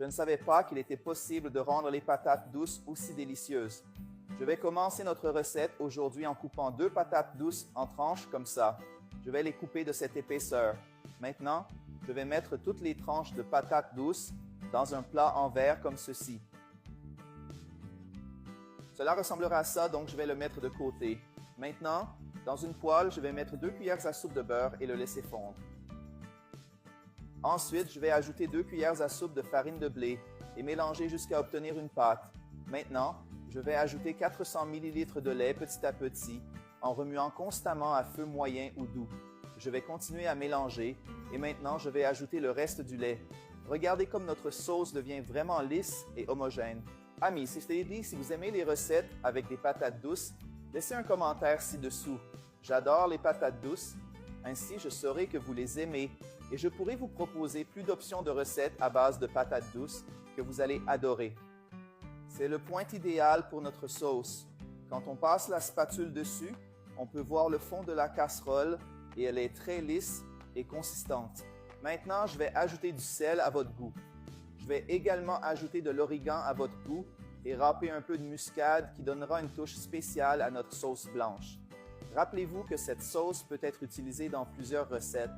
Je ne savais pas qu'il était possible de rendre les patates douces aussi délicieuses. Je vais commencer notre recette aujourd'hui en coupant 2 patates douces en tranches comme ça. Je vais les couper de cette épaisseur. Maintenant, je vais mettre toutes les tranches de patates douces dans un plat en verre comme ceci. Cela ressemblera à ça, donc je vais le mettre de côté. Maintenant, dans une poêle, je vais mettre 2 cuillères à soupe de beurre et le laisser fondre. Ensuite, je vais ajouter 2 cuillères à soupe de farine de blé et mélanger jusqu'à obtenir une pâte. Maintenant, je vais ajouter 400 ml de lait petit à petit en remuant constamment à feu moyen ou doux. Je vais continuer à mélanger et maintenant je vais ajouter le reste du lait. Regardez comme notre sauce devient vraiment lisse et homogène. Amis, si je t'ai dit, si vous aimez les recettes avec des patates douces, laissez un commentaire ci-dessous. J'adore les patates douces, ainsi je saurai que vous les aimez et je pourrai vous proposer plus d'options de recettes à base de patates douces que vous allez adorer. C'est le point idéal pour notre sauce. Quand on passe la spatule dessus, on peut voir le fond de la casserole et elle est très lisse et consistante. Maintenant, je vais ajouter du sel à votre goût. Je vais également ajouter de l'origan à votre goût et râper un peu de muscade qui donnera une touche spéciale à notre sauce blanche. Rappelez-vous que cette sauce peut être utilisée dans plusieurs recettes.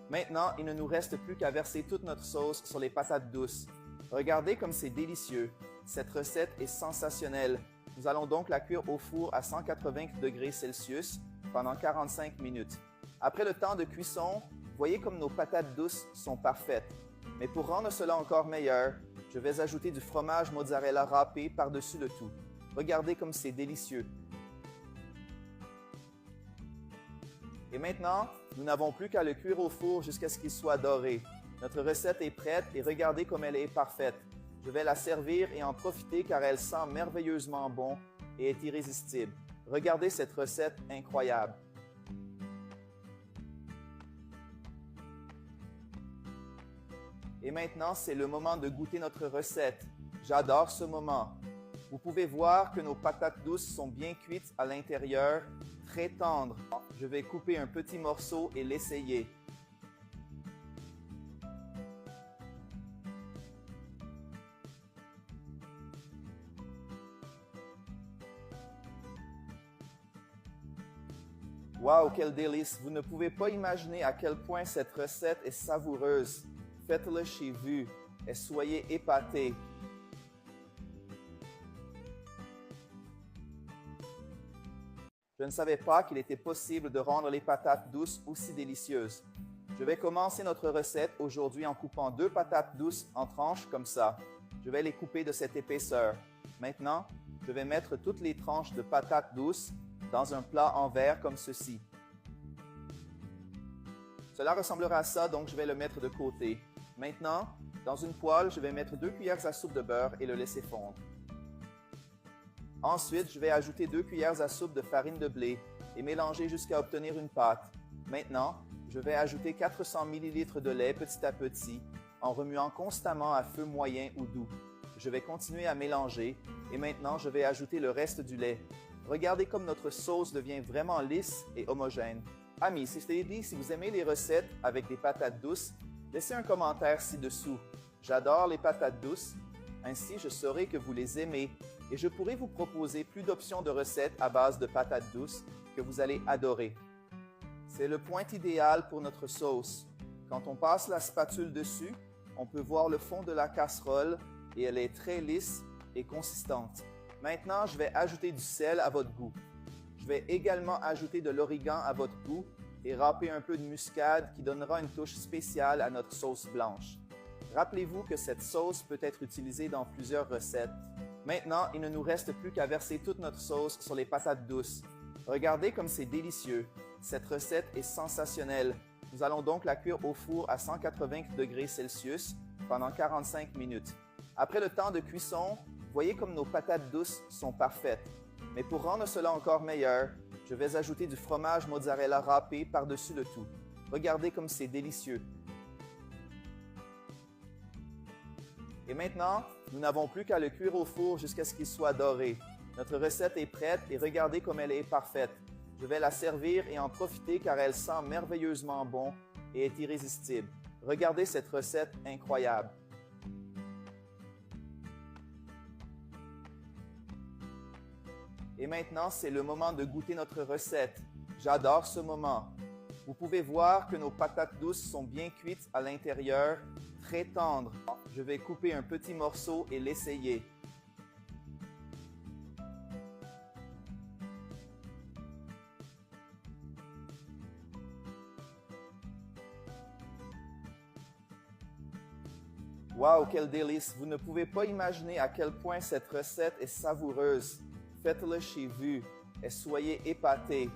Maintenant, il ne nous reste plus qu'à verser toute notre sauce sur les patates douces. Regardez comme c'est délicieux. Cette recette est sensationnelle. Nous allons donc la cuire au four à 180 degrés Celsius pendant 45 minutes. Après le temps de cuisson, voyez comme nos patates douces sont parfaites. Mais pour rendre cela encore meilleur, je vais ajouter du fromage mozzarella râpé par-dessus le tout. Regardez comme c'est délicieux. Et maintenant, nous n'avons plus qu'à le cuire au four jusqu'à ce qu'il soit doré. Notre recette est prête et regardez comme elle est parfaite. Je vais la servir et en profiter car elle sent merveilleusement bon et est irrésistible. Regardez cette recette incroyable. Et maintenant, c'est le moment de goûter notre recette. J'adore ce moment. Vous pouvez voir que nos patates douces sont bien cuites à l'intérieur, très tendres. Je vais couper un petit morceau et l'essayer. Wow, quel délice! Vous ne pouvez pas imaginer à quel point cette recette est savoureuse. Faites-le chez vous et soyez épatés. Je ne savais pas qu'il était possible de rendre les patates douces aussi délicieuses. Je vais commencer notre recette aujourd'hui en coupant 2 patates douces en tranches comme ça. Je vais les couper de cette épaisseur. Maintenant, je vais mettre toutes les tranches de patates douces dans un plat en verre comme ceci. Cela ressemblera à ça, donc je vais le mettre de côté. Maintenant, dans une poêle, je vais mettre 2 cuillères à soupe de beurre et le laisser fondre. Ensuite, je vais ajouter 2 cuillères à soupe de farine de blé et mélanger jusqu'à obtenir une pâte. Maintenant, je vais ajouter 400 ml de lait petit à petit en remuant constamment à feu moyen ou doux. Je vais continuer à mélanger et maintenant je vais ajouter le reste du lait. Regardez comme notre sauce devient vraiment lisse et homogène. Amis, si je t'ai dit, si vous aimez les recettes avec des patates douces, laissez un commentaire ci-dessous. J'adore les patates douces, ainsi je saurai que vous les aimez et je pourrai vous proposer plus d'options de recettes à base de patates douces que vous allez adorer. C'est le point idéal pour notre sauce. Quand on passe la spatule dessus, on peut voir le fond de la casserole et elle est très lisse et consistante. Maintenant, je vais ajouter du sel à votre goût. Je vais également ajouter de l'origan à votre goût et râper un peu de muscade qui donnera une touche spéciale à notre sauce blanche. Rappelez-vous que cette sauce peut être utilisée dans plusieurs recettes. Maintenant, il ne nous reste plus qu'à verser toute notre sauce sur les patates douces. Regardez comme c'est délicieux. Cette recette est sensationnelle. Nous allons donc la cuire au four à 180 degrés Celsius pendant 45 minutes. Après le temps de cuisson, voyez comme nos patates douces sont parfaites. Mais pour rendre cela encore meilleur, je vais ajouter du fromage mozzarella râpé par-dessus le tout. Regardez comme c'est délicieux. Et maintenant, nous n'avons plus qu'à le cuire au four jusqu'à ce qu'il soit doré. Notre recette est prête et regardez comme elle est parfaite. Je vais la servir et en profiter car elle sent merveilleusement bon et est irrésistible. Regardez cette recette incroyable. Et maintenant, c'est le moment de goûter notre recette. J'adore ce moment. Vous pouvez voir que nos patates douces sont bien cuites à l'intérieur, très tendres. Je vais couper un petit morceau et l'essayer. Wow, quel délice! Vous ne pouvez pas imaginer à quel point cette recette est savoureuse. Faites-le chez vous et soyez épatés.